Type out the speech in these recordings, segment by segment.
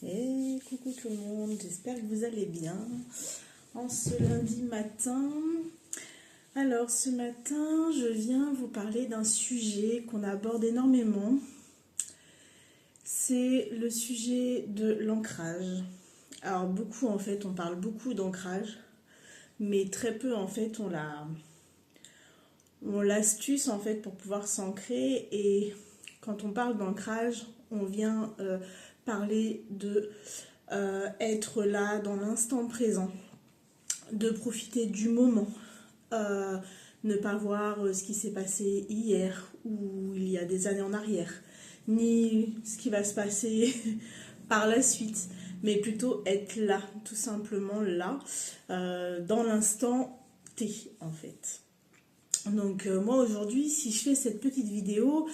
Et coucou tout le monde, j'espère que vous allez bien en ce lundi matin. Alors ce matin, je viens vous parler d'un sujet qu'on aborde énormément. C'est le sujet de l'ancrage. Alors beaucoup en fait, on parle beaucoup d'ancrage, mais très peu en fait on l'astuce en fait pour pouvoir s'ancrer. Et quand on parle d'ancrage, on vient parler de être là dans l'instant présent, de profiter du moment, ne pas voir ce qui s'est passé hier ou il y a des années en arrière, ni ce qui va se passer par la suite, mais plutôt être là, tout simplement là, dans l'instant T en fait. Donc moi aujourd'hui, si je fais cette petite vidéo,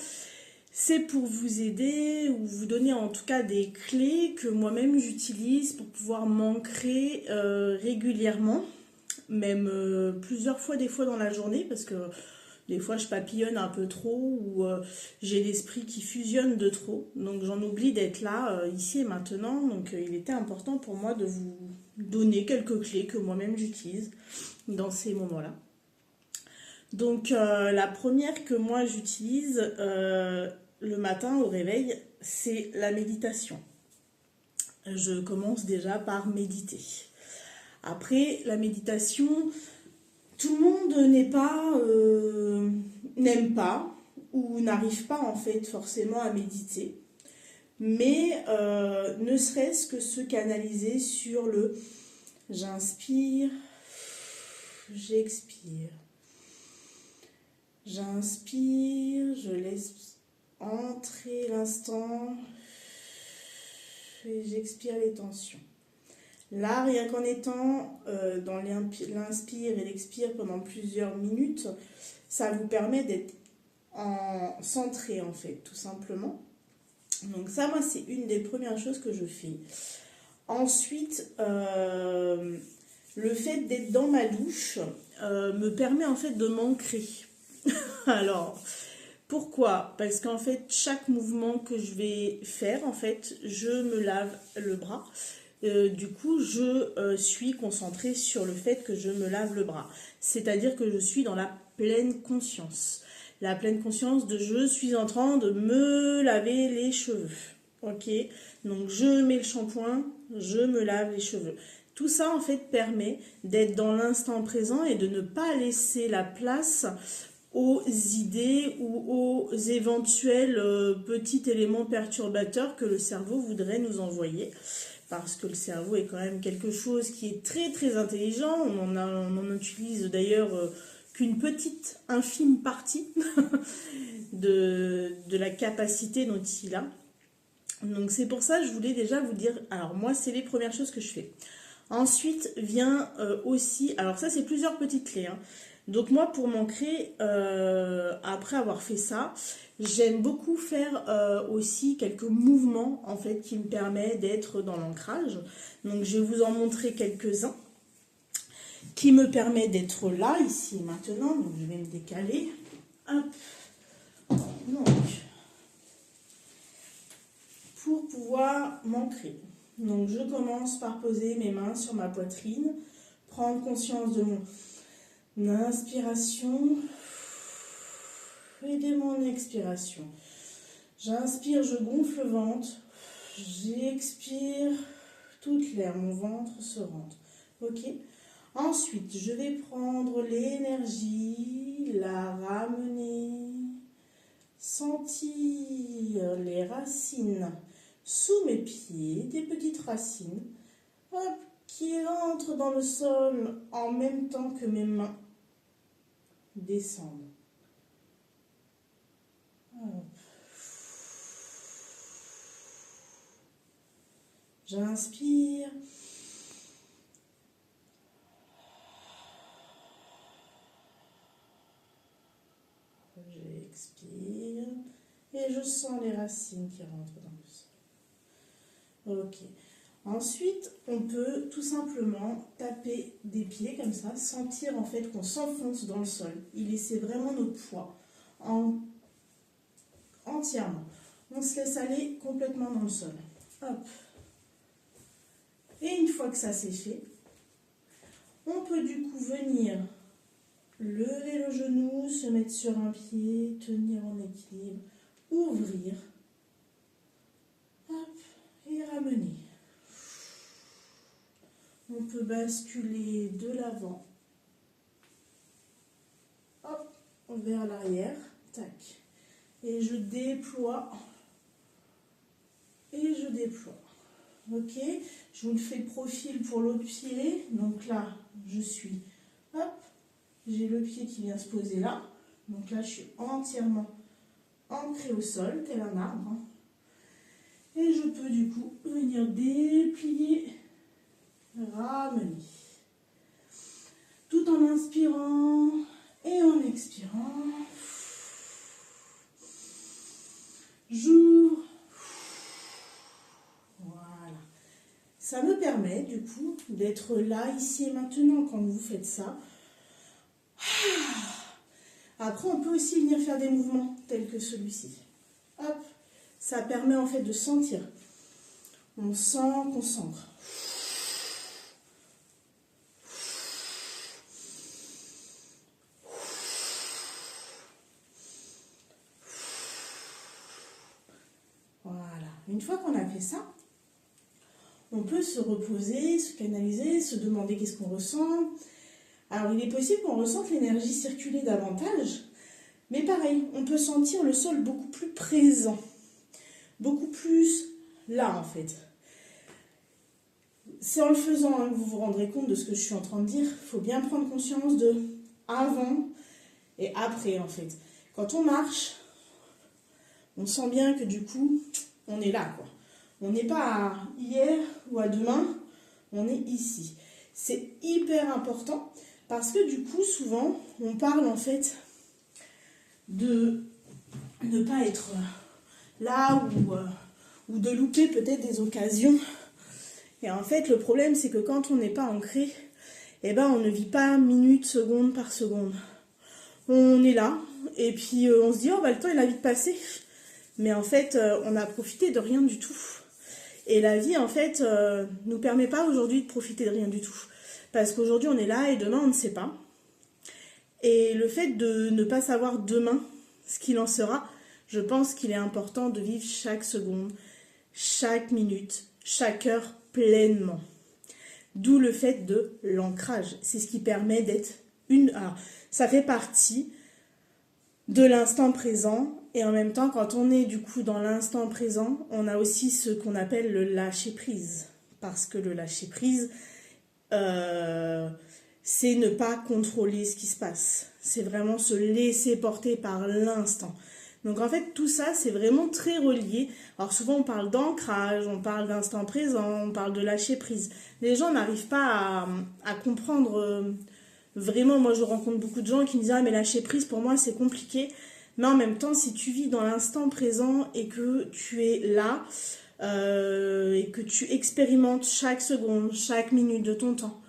c'est pour vous aider ou vous donner en tout cas des clés que moi-même j'utilise pour pouvoir m'ancrer régulièrement, même plusieurs fois des fois dans la journée, parce que des fois je papillonne un peu trop ou j'ai l'esprit qui fusionne de trop, donc j'en oublie d'être là ici et maintenant. Donc il était important pour moi de vous donner quelques clés que moi-même j'utilise dans ces moments-là. Donc la première que moi j'utilise le matin au réveil, c'est la méditation. Je commence déjà par méditer. Après la méditation, tout le monde n'aime pas ou n'arrive pas en fait forcément à méditer. Mais ne serait-ce que se canaliser sur le j'inspire, j'expire. J'inspire, je laisse entrer l'instant et j'expire les tensions. Là, rien qu'en étant dans l'inspire et l'expire pendant plusieurs minutes, ça vous permet d'être centré en fait, tout simplement. Donc ça, moi, c'est une des premières choses que je fais. Ensuite, le fait d'être dans ma douche me permet en fait de m'ancrer. Alors, pourquoi? Parce qu'en fait, chaque mouvement que je vais faire, en fait, je me lave le bras. Du coup, je suis concentrée sur le fait que je me lave le bras. C'est-à-dire que je suis dans la pleine conscience. La pleine conscience de je suis en train de me laver les cheveux. Ok? Donc, je mets le shampoing, je me lave les cheveux. Tout ça, en fait, permet d'être dans l'instant présent et de ne pas laisser la place aux idées ou aux éventuels petits éléments perturbateurs que le cerveau voudrait nous envoyer. Parce que le cerveau est quand même quelque chose qui est très très intelligent. On en utilise d'ailleurs qu'une petite infime partie de la capacité dont il a. Donc c'est pour ça que je voulais déjà vous dire, alors moi c'est les premières choses que je fais. Ensuite vient aussi, alors ça c'est plusieurs petites clés, hein. Donc moi pour m'ancrer, après avoir fait ça, j'aime beaucoup faire aussi quelques mouvements en fait qui me permettent d'être dans l'ancrage. Donc je vais vous en montrer quelques-uns qui me permettent d'être là, ici et maintenant. Donc je vais me décaler. Hop. Donc pour pouvoir m'ancrer. Donc je commence par poser mes mains sur ma poitrine, prendre conscience de mon inspiration et de mon expiration. J'inspire, je gonfle le ventre. J'expire, toute l'air, mon ventre se rentre. Ok. Ensuite, je vais prendre l'énergie, la ramener, sentir les racines sous mes pieds, des petites racines, hop, qui rentrent dans le sol en même temps que mes mains descendent. Hop. J'inspire. J'expire. Et je sens les racines qui rentrent dans le sol. Ok. Ensuite, on peut tout simplement taper des pieds comme ça, sentir en fait qu'on s'enfonce dans le sol. Il laisse vraiment notre poids entièrement. On se laisse aller complètement dans le sol. Hop. Et une fois que ça c'est fait, on peut du coup venir lever le genou, se mettre sur un pied, tenir en équilibre, ouvrir, hop, et ramener. On peut basculer de l'avant, hop, vers l'arrière, tac. Et je déploie, et je déploie. Ok, je vous le fais profil pour l'autre pied. Donc là, je suis, hop, j'ai le pied qui vient se poser là. Donc là, je suis entièrement ancrée au sol, tel un arbre. Et je peux du coup venir déplier, ramener. Tout en inspirant et en expirant. J'ouvre. Voilà. Ça me permet du coup d'être là, ici et maintenant quand vous faites ça. Après, on peut aussi venir faire des mouvements tels que celui-ci. Hop. Ça permet en fait de sentir. On sent qu'on s'ancre. Voilà. Une fois qu'on a fait ça, on peut se reposer, se canaliser, se demander qu'est-ce qu'on ressent. Alors, il est possible qu'on ressente l'énergie circuler davantage, mais pareil, on peut sentir le sol beaucoup plus présent, beaucoup plus là en fait. C'est en le faisant que vous vous rendrez compte de ce que je suis en train de dire. Il faut bien prendre conscience de avant et après en fait. Quand on marche, on sent bien que du coup, on est là quoi. On n'est pas à hier ou à demain, on est ici. C'est hyper important parce que du coup, souvent, on parle en fait de ne pas être là ou de louper peut-être des occasions. Et en fait, le problème, c'est que quand on n'est pas ancré, eh ben, on ne vit pas minute, seconde par seconde. On est là, et puis on se dit, oh, bah, le temps, il a vite passé. Mais en fait, on a profité de rien du tout. Et la vie, en fait, nous permet pas aujourd'hui de profiter de rien du tout. Parce qu'aujourd'hui, on est là et demain, on ne sait pas. Et le fait de ne pas savoir demain ce qu'il en sera, je pense qu'il est important de vivre chaque seconde, chaque minute, chaque heure pleinement. D'où le fait de l'ancrage. C'est ce qui permet d'être une... Alors, ça fait partie de l'instant présent. Et en même temps, quand on est du coup dans l'instant présent, on a aussi ce qu'on appelle le lâcher-prise. Parce que le lâcher-prise, c'est ne pas contrôler ce qui se passe. C'est vraiment se laisser porter par l'instant. Donc en fait, tout ça, c'est vraiment très relié. Alors souvent, on parle d'ancrage, on parle d'instant présent, on parle de lâcher-prise. Les gens n'arrivent pas à comprendre vraiment. Moi, je rencontre beaucoup de gens qui me disent « Ah, mais lâcher-prise, pour moi, c'est compliqué. » Mais en même temps, si tu vis dans l'instant présent et que tu es là, et que tu expérimentes chaque seconde, chaque minute de ton temps,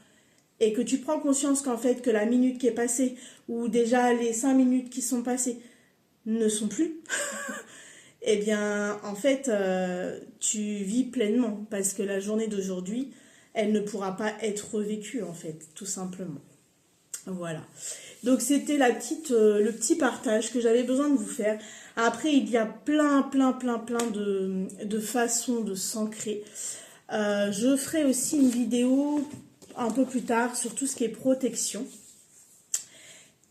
et que tu prends conscience qu'en fait, que la minute qui est passée, ou déjà les 5 minutes qui sont passées, ne sont plus, eh bien, en fait, tu vis pleinement, parce que la journée d'aujourd'hui, elle ne pourra pas être revécue, en fait, tout simplement. Voilà. Donc, c'était le petit partage que j'avais besoin de vous faire. Après, il y a plein de façons de s'ancrer. Je ferai aussi une vidéo un peu plus tard sur tout ce qui est protection.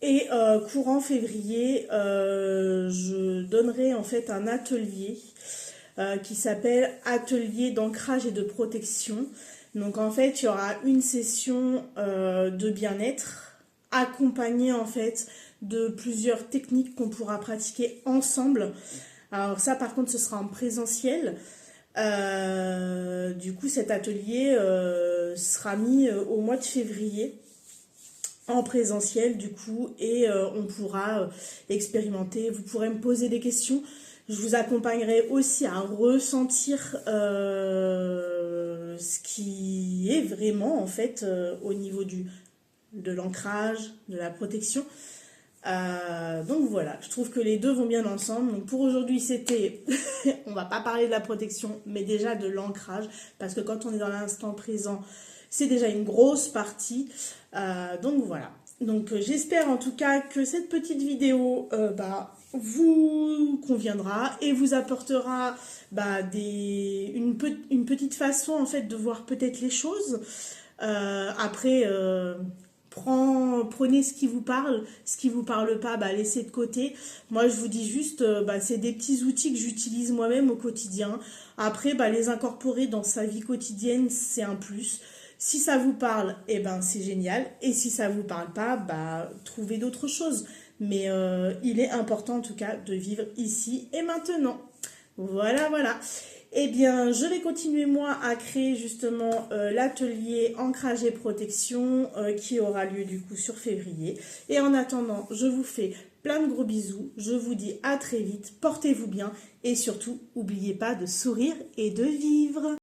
Et courant février, je donnerai en fait un atelier qui s'appelle Atelier d'ancrage et de protection. Donc en fait, il y aura une session de bien-être accompagnée en fait de plusieurs techniques qu'on pourra pratiquer ensemble. Alors ça par contre, ce sera en présentiel. Du coup, cet atelier sera mis au mois de février en présentiel du coup et on pourra expérimenter, vous pourrez me poser des questions, je vous accompagnerai aussi à ressentir ce qui est vraiment en fait au niveau de l'ancrage, de la protection. Donc voilà, je trouve que les deux vont bien ensemble. Donc pour aujourd'hui, c'était, on va pas parler de la protection, mais déjà de l'ancrage, parce que quand on est dans l'instant présent, c'est déjà une grosse partie. Donc voilà. Donc j'espère en tout cas que cette petite vidéo vous conviendra et vous apportera une petite façon en fait de voir peut-être les choses. Après, prenez ce qui vous parle pas, laissez de côté. Moi, je vous dis juste, c'est des petits outils que j'utilise moi-même au quotidien. Après, les incorporer dans sa vie quotidienne, c'est un plus. Si ça vous parle, eh ben c'est génial. Et si ça vous parle pas, trouvez d'autres choses. Mais il est important en tout cas de vivre ici et maintenant. Voilà, voilà. Eh bien, je vais continuer moi à créer justement l'atelier ancrage et protection qui aura lieu du coup sur février. Et en attendant, je vous fais plein de gros bisous. Je vous dis à très vite. Portez-vous bien et surtout, n'oubliez pas de sourire et de vivre.